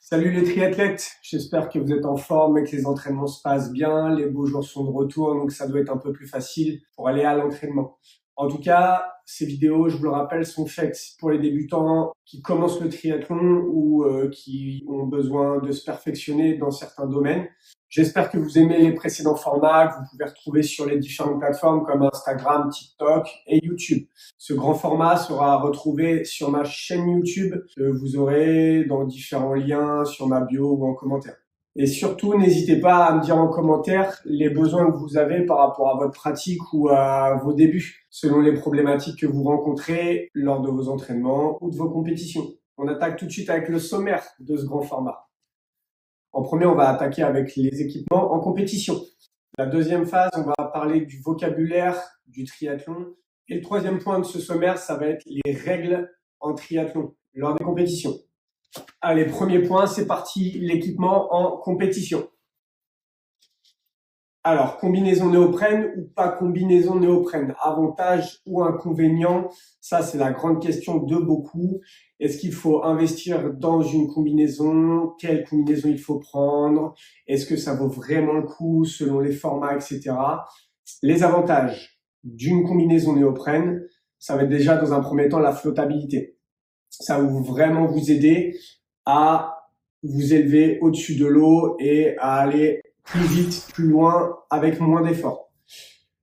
Salut les triathlètes, j'espère que vous êtes en forme et que les entraînements se passent bien, les beaux jours sont de retour, donc ça doit être un peu plus facile pour aller à l'entraînement. En tout cas, ces vidéos, je vous le rappelle, sont faites pour les débutants qui commencent le triathlon ou qui ont besoin de se perfectionner dans certains domaines. J'espère que vous aimez les précédents formats que vous pouvez retrouver sur les différentes plateformes comme Instagram, TikTok et YouTube. Ce grand format sera retrouvé sur ma chaîne YouTube que vous aurez dans différents liens sur ma bio ou en commentaire. Et surtout, n'hésitez pas à me dire en commentaire les besoins que vous avez par rapport à votre pratique ou à vos débuts, selon les problématiques que vous rencontrez lors de vos entraînements ou de vos compétitions. On attaque tout de suite avec le sommaire de ce grand format. En premier, on va attaquer avec les équipements en compétition. La deuxième phase, on va parler du vocabulaire du triathlon. Et le troisième point de ce sommaire, ça va être les règles en triathlon lors des compétitions. Allez, premier point, c'est parti, l'équipement en compétition. Alors, combinaison néoprène ou pas combinaison néoprène, avantage ou inconvénient, ça c'est la grande question de beaucoup. Est-ce qu'il faut investir dans une combinaison? Quelle combinaison il faut prendre? Est-ce que ça vaut vraiment le coup selon les formats, etc. Les avantages d'une combinaison néoprène, ça va être déjà dans un premier temps la flottabilité. Ça va vraiment vous aider à vous élever au-dessus de l'eau et à aller plus vite, plus loin, avec moins d'efforts.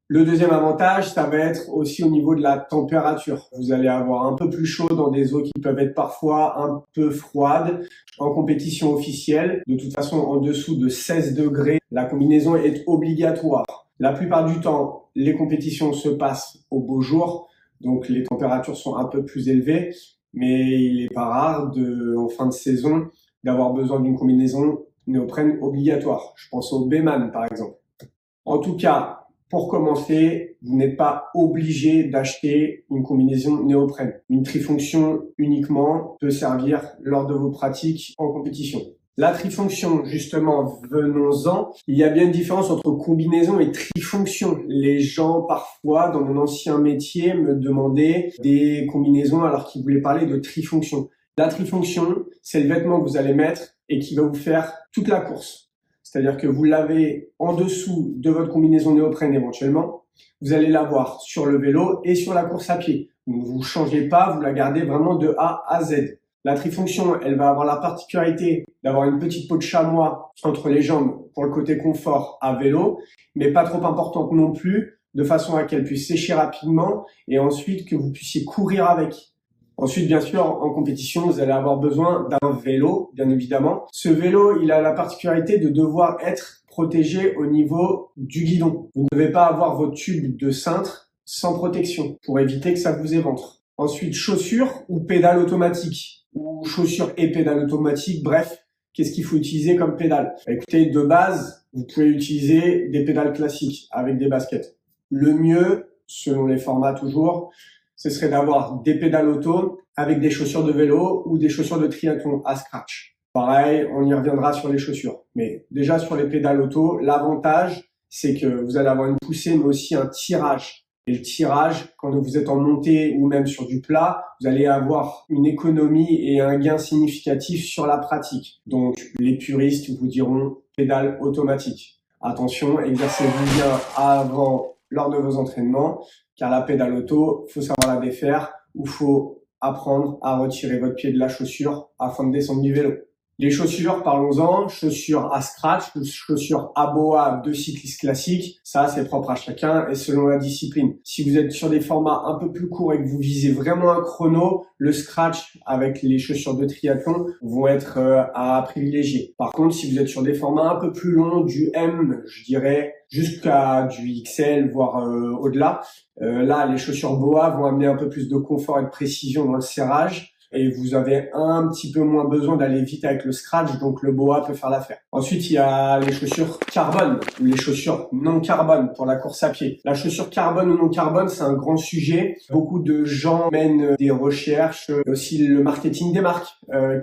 Le deuxième avantage, ça va être aussi au niveau de la température. Vous allez avoir un peu plus chaud dans des eaux qui peuvent être parfois un peu froides. En compétition officielle, de toute façon, en dessous de 16 degrés, la combinaison est obligatoire. La plupart du temps, les compétitions se passent au beau jour, donc les températures sont un peu plus élevées, mais il n'est pas rare en fin de saison d'avoir besoin d'une combinaison néoprène obligatoire. Je pense au Bayman par exemple. En tout cas, pour commencer, vous n'êtes pas obligé d'acheter une combinaison néoprène. Une trifonction uniquement peut servir lors de vos pratiques en compétition. La trifonction, justement, venons-en. Il y a bien une différence entre combinaison et trifonction. Les gens, parfois, dans mon ancien métier, me demandaient des combinaisons alors qu'ils voulaient parler de trifonction. La trifonction, c'est le vêtement que vous allez mettre et qui va vous faire toute la course. C'est-à-dire que vous l'avez en dessous de votre combinaison néoprène éventuellement. Vous allez l'avoir sur le vélo et sur la course à pied. Vous ne vous changez pas, vous la gardez vraiment de A à Z. La trifonction, elle va avoir la particularité d'avoir une petite peau de chamois entre les jambes pour le côté confort à vélo, mais pas trop importante non plus, de façon à qu'elle puisse sécher rapidement et ensuite que vous puissiez courir avec. Ensuite, bien sûr, en compétition, vous allez avoir besoin d'un vélo, bien évidemment. Ce vélo, il a la particularité de devoir être protégé au niveau du guidon. Vous ne devez pas avoir vos tubes de cintre sans protection pour éviter que ça vous éventre. Ensuite, chaussures ou pédales automatiques, ou chaussures et pédales automatiques, bref, qu'est-ce qu'il faut utiliser comme pédale? Écoutez, de base, vous pouvez utiliser des pédales classiques avec des baskets. Le mieux, selon les formats toujours, ce serait d'avoir des pédales auto avec des chaussures de vélo ou des chaussures de triathlon à scratch. Pareil, on y reviendra sur les chaussures. Mais déjà sur les pédales auto, l'avantage, c'est que vous allez avoir une poussée, mais aussi un tirage. Et le tirage, quand vous êtes en montée ou même sur du plat, vous allez avoir une économie et un gain significatif sur la pratique. Donc, les puristes vous diront pédale automatique. Attention, exercez-vous bien lors de vos entraînements, car la pédale auto, faut savoir la défaire ou faut apprendre à retirer votre pied de la chaussure afin de descendre du vélo. Les chaussures, parlons-en, chaussures à scratch ou chaussures à boa de cycliste classique, ça c'est propre à chacun et selon la discipline. Si vous êtes sur des formats un peu plus courts et que vous visez vraiment un chrono, le scratch avec les chaussures de triathlon vont être à privilégier. Par contre, si vous êtes sur des formats un peu plus longs, du M, je dirais, jusqu'à du XL, voire au-delà, là les chaussures boa vont amener un peu plus de confort et de précision dans le serrage. Et vous avez un petit peu moins besoin d'aller vite avec le scratch, donc le boa peut faire l'affaire. Ensuite, il y a les chaussures carbone ou les chaussures non carbone pour la course à pied. La chaussure carbone ou non carbone, c'est un grand sujet. Beaucoup de gens mènent des recherches, aussi le marketing des marques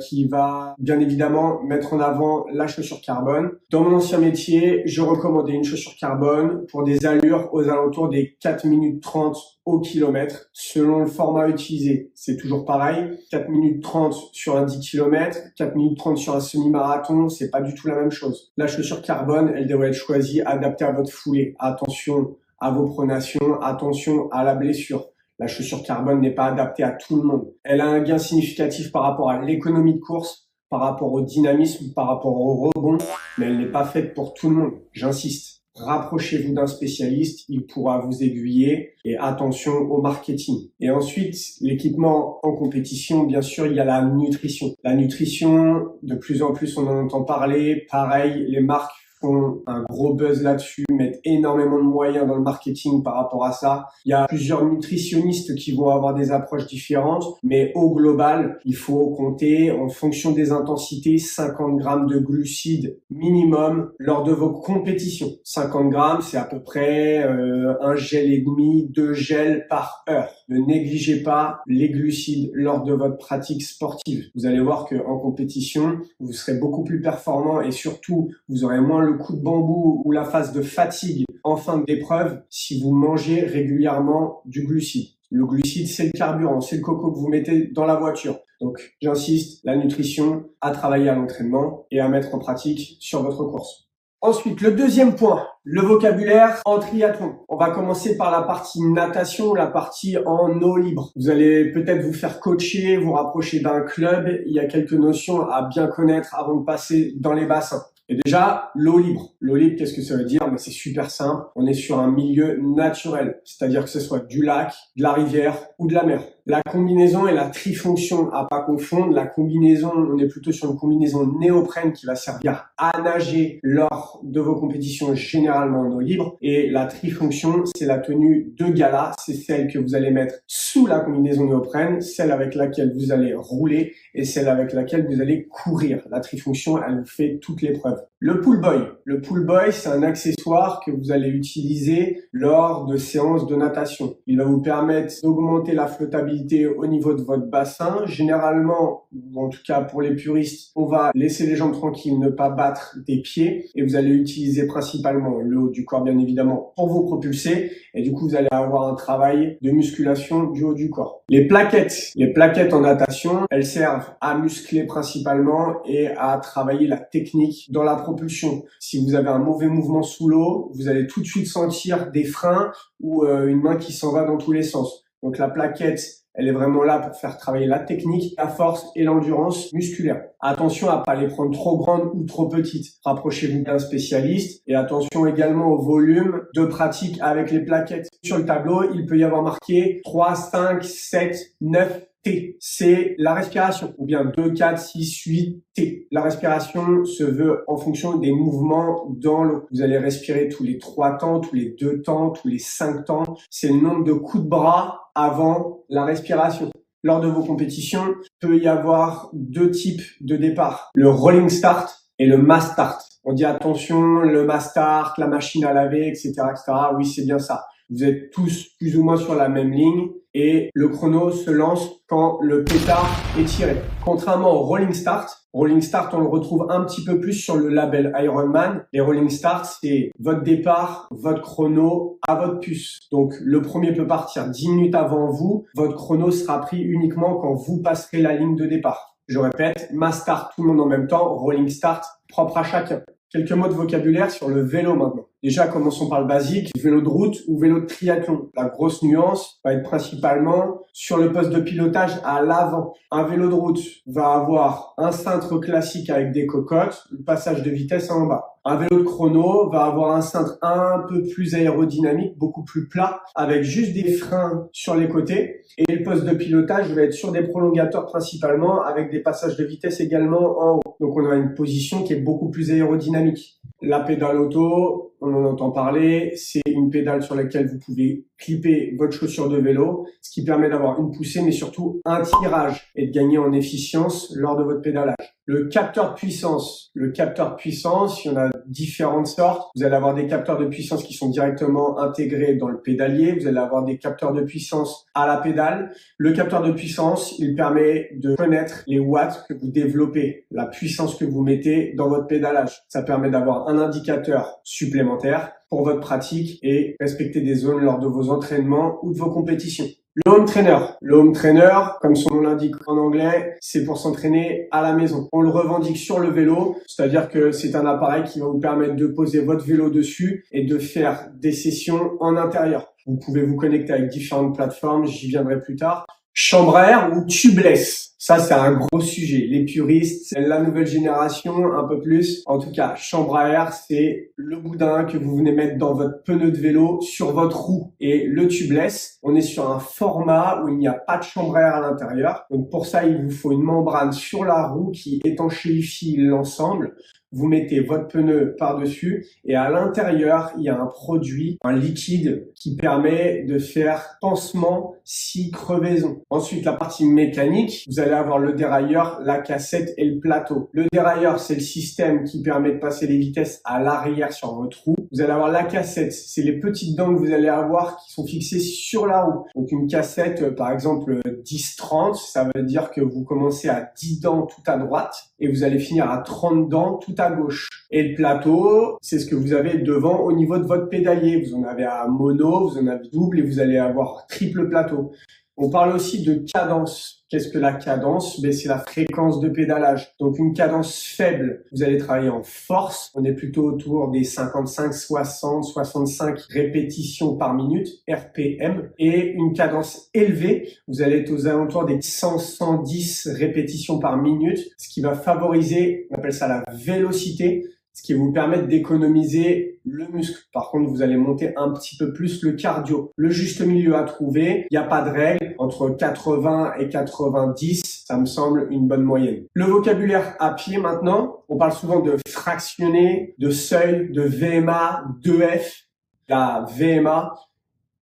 qui va bien évidemment mettre en avant la chaussure carbone. Dans mon ancien métier, je recommandais une chaussure carbone pour des allures aux alentours des 4 minutes 30 au kilomètre selon le format utilisé. C'est toujours pareil, 4 minutes 30 sur un 10 km, 4 minutes 30 sur un semi-marathon, c'est pas du tout la même chose. La chaussure carbone, elle devrait être choisie, adaptée à votre foulée. Attention à vos pronations, attention à la blessure. La chaussure carbone n'est pas adaptée à tout le monde. Elle a un gain significatif par rapport à l'économie de course, par rapport au dynamisme, par rapport au rebond, mais elle n'est pas faite pour tout le monde. J'insiste. Rapprochez-vous d'un spécialiste, il pourra vous aiguiller et attention au marketing. Et ensuite, l'équipement en compétition, bien sûr, il y a la nutrition. La nutrition, de plus en plus, on en entend parler. Pareil, les marques font un gros buzz là-dessus, mettent énormément de moyens dans le marketing par rapport à ça. Il y a plusieurs nutritionnistes qui vont avoir des approches différentes, mais au global, il faut compter en fonction des intensités 50 grammes de glucides minimum lors de vos compétitions. 50 grammes, c'est à peu près un gel et demi, 2 gels par heure. Ne négligez pas les glucides lors de votre pratique sportive. Vous allez voir qu'en compétition, vous serez beaucoup plus performant et surtout, vous aurez moins le coup de bambou ou la phase de fatigue en fin d'épreuve si vous mangez régulièrement du glucide. Le glucide, c'est le carburant, c'est le coco que vous mettez dans la voiture. Donc, j'insiste, la nutrition, à travailler à l'entraînement et à mettre en pratique sur votre course. Ensuite, le deuxième point, le vocabulaire en triathlon. On va commencer par la partie natation, la partie en eau libre. Vous allez peut-être vous faire coacher, vous rapprocher d'un club. Il y a quelques notions à bien connaître avant de passer dans les bassins. Et déjà, l'eau libre. L'eau libre, qu'est-ce que ça veut dire? Mais c'est super simple. On est sur un milieu naturel, c'est-à-dire que ce soit du lac, de la rivière ou de la mer. La combinaison et la trifonction à pas confondre. La combinaison, on est plutôt sur une combinaison néoprène qui va servir à nager lors de vos compétitions généralement en eau libre. Et la trifonction, c'est la tenue de gala. C'est celle que vous allez mettre sous la combinaison néoprène, celle avec laquelle vous allez rouler et celle avec laquelle vous allez courir. La trifonction, elle vous fait toute l'épreuve. Le pull boy. Le pull boy, c'est un accessoire que vous allez utiliser lors de séances de natation. Il va vous permettre d'augmenter la flottabilité au niveau de votre bassin. Généralement, ou en tout cas pour les puristes, on va laisser les jambes tranquilles, ne pas battre des pieds et vous allez utiliser principalement le haut du corps, bien évidemment, pour vous propulser et du coup, vous allez avoir un travail de musculation du haut du corps. Les plaquettes en natation, elles servent à muscler principalement et à travailler la technique dans la propulsion. Si vous avez un mauvais mouvement sous l'eau, vous allez tout de suite sentir des freins ou une main qui s'en va dans tous les sens. Donc la plaquette, elle est vraiment là pour faire travailler la technique, la force et l'endurance musculaire. Attention à pas les prendre trop grandes ou trop petites. Rapprochez-vous d'un spécialiste et attention également au volume de pratique avec les plaquettes. Sur le tableau, il peut y avoir marqué 3, 5, 7, 9 T. C'est la respiration. Ou bien 2, 4, 6, 8 T. La respiration se veut en fonction des mouvements dans l'eau. Vous allez respirer tous les 3 temps, tous les 2 temps, tous les 5 temps. C'est le nombre de coups de bras avant la respiration. Lors de vos compétitions, il peut y avoir 2 types de départ. Le rolling start et le mass start. On dit attention, le mass start, la machine à laver, etc., etc. Oui, c'est bien ça. Vous êtes tous plus ou moins sur la même ligne et le chrono se lance quand le pétard est tiré. Contrairement au rolling start, on le retrouve un petit peu plus sur le label Ironman. Les rolling start, c'est votre départ, votre chrono à votre puce. Donc, le premier peut partir 10 minutes avant vous. Votre chrono sera pris uniquement quand vous passerez la ligne de départ. Je répète, mass start, tout le monde en même temps. Rolling start, propre à chacun. Quelques mots de vocabulaire sur le vélo maintenant. Déjà, commençons par le basique, vélo de route ou vélo de triathlon. La grosse nuance va être principalement sur le poste de pilotage à l'avant. Un vélo de route va avoir un cintre classique avec des cocottes, le passage de vitesse en bas. Un vélo de chrono va avoir un cintre un peu plus aérodynamique, beaucoup plus plat, avec juste des freins sur les côtés. Et le poste de pilotage va être sur des prolongateurs principalement, avec des passages de vitesse également en haut. Donc on a une position qui est beaucoup plus aérodynamique. La pédale auto, on en entend parler, c'est une pédale sur laquelle vous pouvez clipper votre chaussure de vélo, ce qui permet d'avoir une poussée, mais surtout un tirage et de gagner en efficience lors de votre pédalage. Le capteur de puissance. Le capteur de puissance, il y en a différentes sortes. Vous allez avoir des capteurs de puissance qui sont directement intégrés dans le pédalier. Vous allez avoir des capteurs de puissance à la pédale. Le capteur de puissance, il permet de connaître les watts que vous développez, la puissance que vous mettez dans votre pédalage. Ça permet d'avoir un indicateur supplémentaire pour votre pratique et respecter des zones lors de vos entraînements ou de vos compétitions. Le home trainer. Le home trainer, comme son nom l'indique en anglais, c'est pour s'entraîner à la maison. On le revendique sur le vélo, c'est-à-dire que c'est un appareil qui va vous permettre de poser votre vélo dessus et de faire des sessions en intérieur. Vous pouvez vous connecter avec différentes plateformes, j'y viendrai plus tard. Chambre à air ou tubeless. Ça, c'est un gros sujet. Les puristes, la nouvelle génération, un peu plus. En tout cas, chambre à air, c'est le boudin que vous venez mettre dans votre pneu de vélo sur votre roue. Et le tubeless, on est sur un format où il n'y a pas de chambre à air à l'intérieur. Donc pour ça, il vous faut une membrane sur la roue qui étanchéifie l'ensemble. Vous mettez votre pneu par-dessus et à l'intérieur, il y a un produit, un liquide qui permet de faire pansement si crevaison. Ensuite, la partie mécanique, vous allez avoir le dérailleur, la cassette et le plateau. Le dérailleur, c'est le système qui permet de passer les vitesses à l'arrière sur votre roue. Vous allez avoir la cassette, c'est les petites dents que vous allez avoir qui sont fixées sur la roue. Donc une cassette, par exemple 10-30, ça veut dire que vous commencez à 10 dents tout à droite et vous allez finir à 30 dents tout à gauche. Et le plateau, c'est ce que vous avez devant au niveau de votre pédalier. Vous en avez un mono, vous en avez double et vous allez avoir triple plateau. On parle aussi de cadence. Qu'est-ce que la cadence? C'est la fréquence de pédalage. Donc une cadence faible, vous allez travailler en force. On est plutôt autour des 55, 60, 65 répétitions par minute, RPM. Et une cadence élevée, vous allez être aux alentours des 100, 110 répétitions par minute, ce qui va favoriser, on appelle ça la vélocité, ce qui va vous permettre d'économiser le muscle. Par contre, vous allez monter un petit peu plus le cardio. Le juste milieu à trouver, il n'y a pas de règle. Entre 80 et 90, ça me semble une bonne moyenne. Le vocabulaire à pied maintenant, on parle souvent de fractionné, de seuil, de VMA, d'EF. La VMA,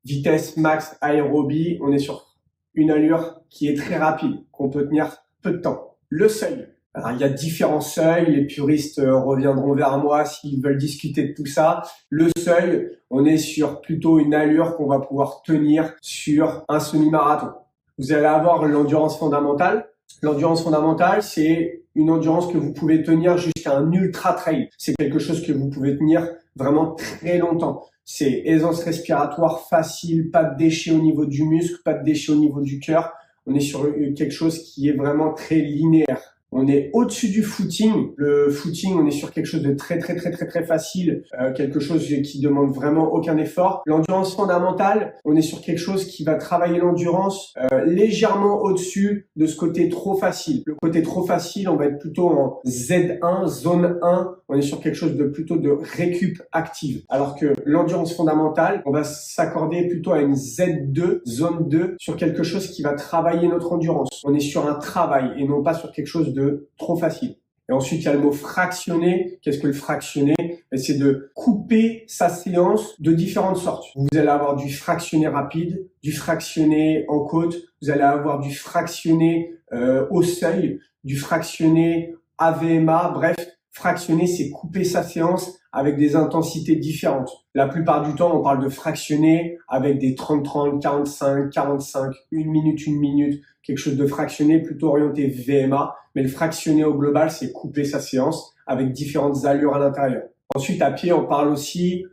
vitesse max aérobie, on est sur une allure qui est très rapide, qu'on peut tenir peu de temps. Le seuil. Alors, il y a différents seuils, les puristes reviendront vers moi s'ils veulent discuter de tout ça. Le seuil, on est sur plutôt une allure qu'on va pouvoir tenir sur un semi-marathon. Vous allez avoir l'endurance fondamentale. L'endurance fondamentale, c'est une endurance que vous pouvez tenir jusqu'à un ultra trail. C'est quelque chose que vous pouvez tenir vraiment très longtemps. C'est aisance respiratoire facile, pas de déchets au niveau du muscle, pas de déchets au niveau du cœur. On est sur quelque chose qui est vraiment très linéaire. On est au-dessus du footing. Le footing, on est sur quelque chose de très facile, quelque chose qui demande vraiment aucun effort. L'endurance fondamentale, on est sur quelque chose qui va travailler l'endurance légèrement au-dessus de ce côté trop facile. Le côté trop facile, on va être plutôt en Z1, zone 1. On est sur quelque chose de plutôt de récup active. Alors que l'endurance fondamentale, on va s'accorder plutôt à une Z2, zone 2, sur quelque chose qui va travailler notre endurance. On est sur un travail et non pas sur quelque chose de trop facile. Et ensuite, il y a le mot fractionner. Qu'est-ce que le fractionner? C'est de couper sa séance de différentes sortes. Vous allez avoir du fractionné rapide, du fractionné en côte, vous allez avoir du fractionné au seuil, du fractionné AVMA, bref, fractionner, c'est couper sa séance avec des intensités différentes. La plupart du temps, on parle de fractionner avec des 30-30, 45-45, une minute, quelque chose de fractionné plutôt orienté VMA. Mais le fractionné au global, c'est couper sa séance avec différentes allures à l'intérieur. Ensuite, à pied, on parle aussi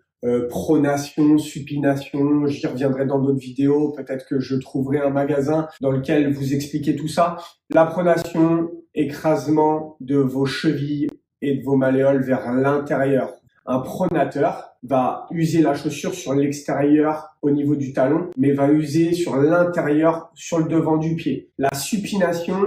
pronation, supination. J'y reviendrai dans d'autres vidéos. Peut-être que je trouverai un magasin dans lequel vous expliquez tout ça. La pronation, écrasement de vos chevilles et de vos malléoles vers l'intérieur. Un pronateur va user la chaussure sur l'extérieur au niveau du talon, mais va user sur l'intérieur, sur le devant du pied. La supination,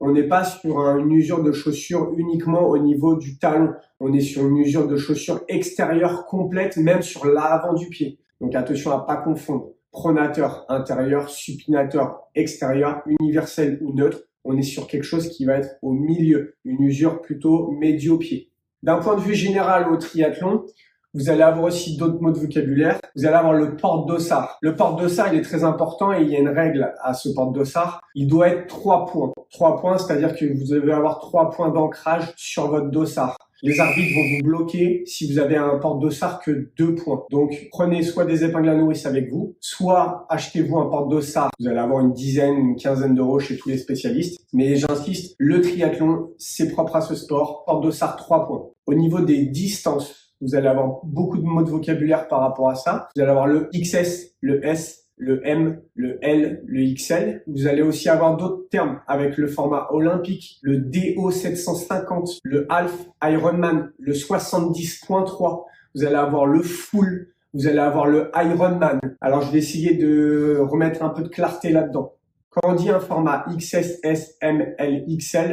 on n'est pas sur une usure de chaussure uniquement au niveau du talon. On est sur une usure de chaussure extérieure complète, même sur l'avant du pied. Donc attention à pas confondre. Pronateur intérieur, supinateur extérieur, universel ou neutre. On est sur quelque chose qui va être au milieu, une usure plutôt médio-pied. D'un point de vue général au triathlon, Vous allez avoir aussi d'autres mots de vocabulaire. Vous allez avoir le porte-dossard. Le porte-dossard, il est très important et il y a une règle à ce porte-dossard. Il doit être 3 points. 3 points, c'est-à-dire que vous devez avoir 3 points d'ancrage sur votre dossard. Les arbitres vont vous bloquer si vous avez un porte-dossard que 2 points. Donc, prenez soit des épingles à nourrice avec vous, soit achetez-vous un porte-dossard. Vous allez avoir une dizaine, une quinzaine d'euros chez tous les spécialistes. Mais j'insiste, le triathlon, c'est propre à ce sport. Porte-dossard 3 points. Au niveau des distances, vous allez avoir beaucoup de mots de vocabulaire par rapport à ça. Vous allez avoir le XS, le S, le M, le L, le XL. Vous allez aussi avoir d'autres termes avec le format olympique, le DO 750, le Half Ironman, le 70.3. Vous allez avoir le full, vous allez avoir le Ironman. Alors, je vais essayer de remettre un peu de clarté là-dedans. Quand on dit un format XS, S, M, L, XL,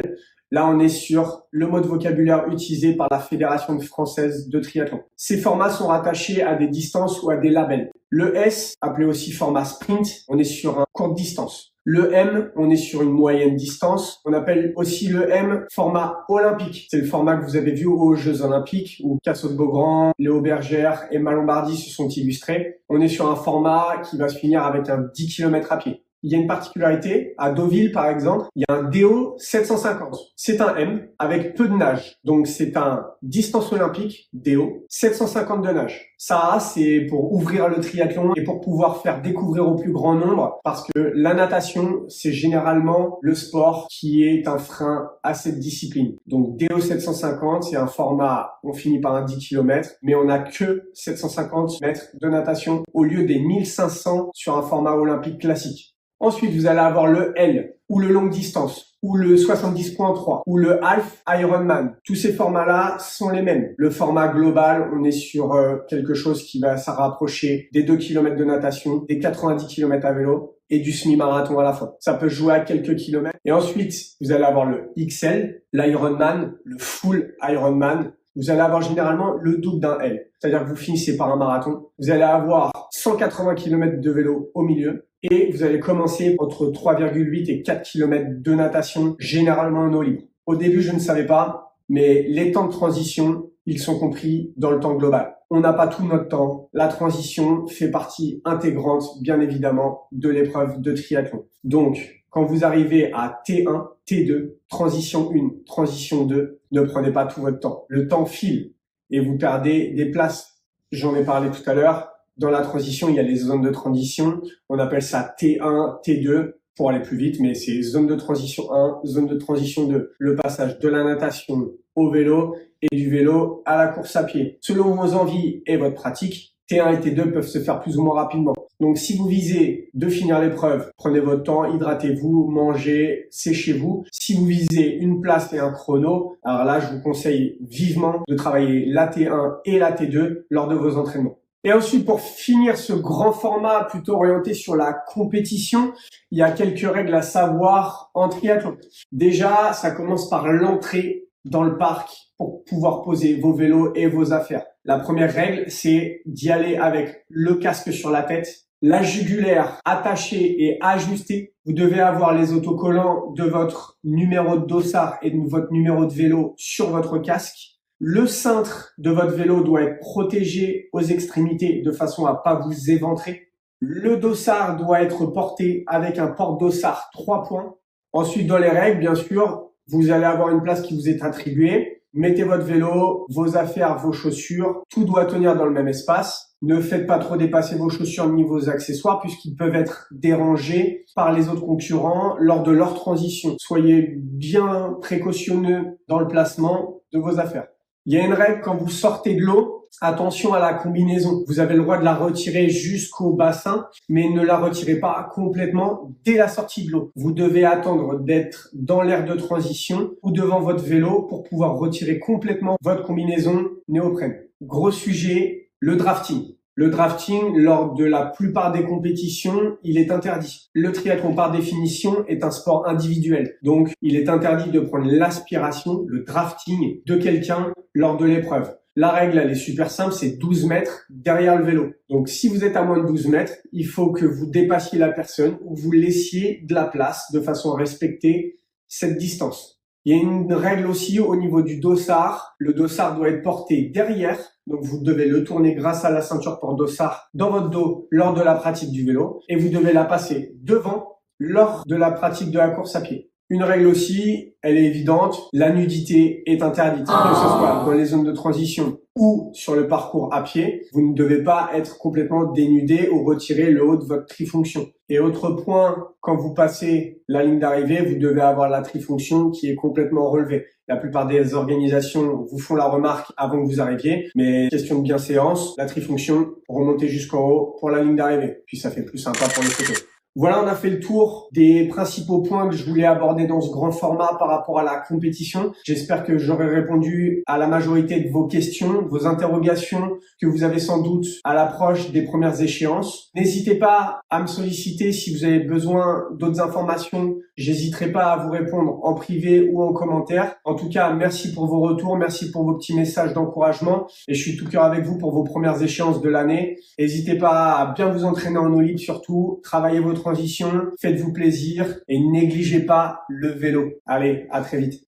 là, on est sur le mot de vocabulaire utilisé par la Fédération française de triathlon. Ces formats sont rattachés à des distances ou à des labels. Le S, appelé aussi format sprint, on est sur une courte distance. Le M, on est sur une moyenne distance. On appelle aussi le M format olympique. C'est le format que vous avez vu aux Jeux Olympiques où Cassot-Beaugrand, Léo Bergère et Emma Lombardi se sont illustrés. On est sur un format qui va se finir avec un 10 km à pied. Il y a une particularité, à Deauville par exemple, il y a un DO 750. C'est un M avec peu de nage. Donc c'est un distance olympique DO 750 de nage. Ça, c'est pour ouvrir le triathlon et pour pouvoir faire découvrir au plus grand nombre parce que la natation, c'est généralement le sport qui est un frein à cette discipline. Donc DO 750, c'est un format, on finit par un 10 km, mais on n'a que 750 mètres de natation au lieu des 1500 sur un format olympique classique. Ensuite, vous allez avoir le L, ou le longue distance, ou le 70.3, ou le Half Ironman. Tous ces formats-là sont les mêmes. Le format global, on est sur quelque chose qui va se rapprocher des 2 km de natation, des 90 km à vélo et du semi-marathon à la fin. Ça peut jouer à quelques kilomètres. Et ensuite, vous allez avoir le XL, l'Ironman, le Full Ironman. Vous allez avoir généralement le double d'un L. C'est-à-dire que vous finissez par un marathon. Vous allez avoir 180 km de vélo au milieu. Et vous allez commencer entre 3,8 et 4 km de natation, généralement en eau libre. Au début, je ne savais pas, mais les temps de transition, ils sont compris dans le temps global. On n'a pas tout notre temps. La transition fait partie intégrante, bien évidemment, de l'épreuve de triathlon. Donc, quand vous arrivez à T1, T2, transition 1, transition 2, ne prenez pas tout votre temps. Le temps file et vous perdez des places. J'en ai parlé tout à l'heure. Dans la transition, il y a les zones de transition. On appelle ça T1, T2 pour aller plus vite, mais c'est zone de transition 1, zone de transition 2. Le passage de la natation au vélo et du vélo à la course à pied. Selon vos envies et votre pratique, T1 et T2 peuvent se faire plus ou moins rapidement. Donc, si vous visez de finir l'épreuve, prenez votre temps, hydratez-vous, mangez, séchez-vous. Si vous visez une place et un chrono, alors là, je vous conseille vivement de travailler la T1 et la T2 lors de vos entraînements. Et ensuite, pour finir ce grand format plutôt orienté sur la compétition, il y a quelques règles à savoir en triathlon. Déjà, ça commence par l'entrée dans le parc pour pouvoir poser vos vélos et vos affaires. La première règle, c'est d'y aller avec le casque sur la tête, la jugulaire attachée et ajustée. Vous devez avoir les autocollants de votre numéro de dossard et de votre numéro de vélo sur votre casque. Le cintre de votre vélo doit être protégé aux extrémités de façon à pas vous éventrer. Le dossard doit être porté avec un porte-dossard 3 points. Ensuite, dans les règles, bien sûr, vous allez avoir une place qui vous est attribuée. Mettez votre vélo, vos affaires, vos chaussures. Tout doit tenir dans le même espace. Ne faites pas trop dépasser vos chaussures ni vos accessoires puisqu'ils peuvent être dérangés par les autres concurrents lors de leur transition. Soyez bien précautionneux dans le placement de vos affaires. Il y a une règle quand vous sortez de l'eau, attention à la combinaison. Vous avez le droit de la retirer jusqu'au bassin, mais ne la retirez pas complètement dès la sortie de l'eau. Vous devez attendre d'être dans l'aire de transition ou devant votre vélo pour pouvoir retirer complètement votre combinaison néoprène. Gros sujet, le drafting. Le drafting, lors de la plupart des compétitions, il est interdit. Le triathlon, par définition, est un sport individuel. Donc, il est interdit de prendre l'aspiration, le drafting de quelqu'un lors de l'épreuve. La règle, elle est super simple, c'est 12 mètres derrière le vélo. Donc, si vous êtes à moins de 12 mètres, il faut que vous dépassiez la personne ou vous laissiez de la place de façon à respecter cette distance. Il y a une règle aussi au niveau du dossard. Le dossard doit être porté derrière. Donc, vous devez le tourner grâce à la ceinture porte-dossard dans votre dos lors de la pratique du vélo. Et vous devez la passer devant lors de la pratique de la course à pied. Une règle aussi, elle est évidente, la nudité est interdite, que ce soit dans les zones de transition ou sur le parcours à pied. Vous ne devez pas être complètement dénudé ou retirer le haut de votre trifonction. Et autre point, quand vous passez la ligne d'arrivée, vous devez avoir la trifonction qui est complètement relevée. La plupart des organisations vous font la remarque avant que vous arriviez, mais question de bienséance, la trifonction, remontez jusqu'en haut pour la ligne d'arrivée. Puis ça fait plus sympa pour les photos. Voilà, on a fait le tour des principaux points que je voulais aborder dans ce grand format par rapport à la compétition. J'espère que j'aurai répondu à la majorité de vos questions, de vos interrogations que vous avez sans doute à l'approche des premières échéances. N'hésitez pas à me solliciter si vous avez besoin d'autres informations. J'hésiterai pas à vous répondre en privé ou en commentaire. En tout cas, merci pour vos retours, merci pour vos petits messages d'encouragement et je suis tout cœur avec vous pour vos premières échéances de l'année. N'hésitez pas à bien vous entraîner en eau libre surtout, travaillez vos transitions, faites-vous plaisir et négligez pas le vélo. Allez, à très vite.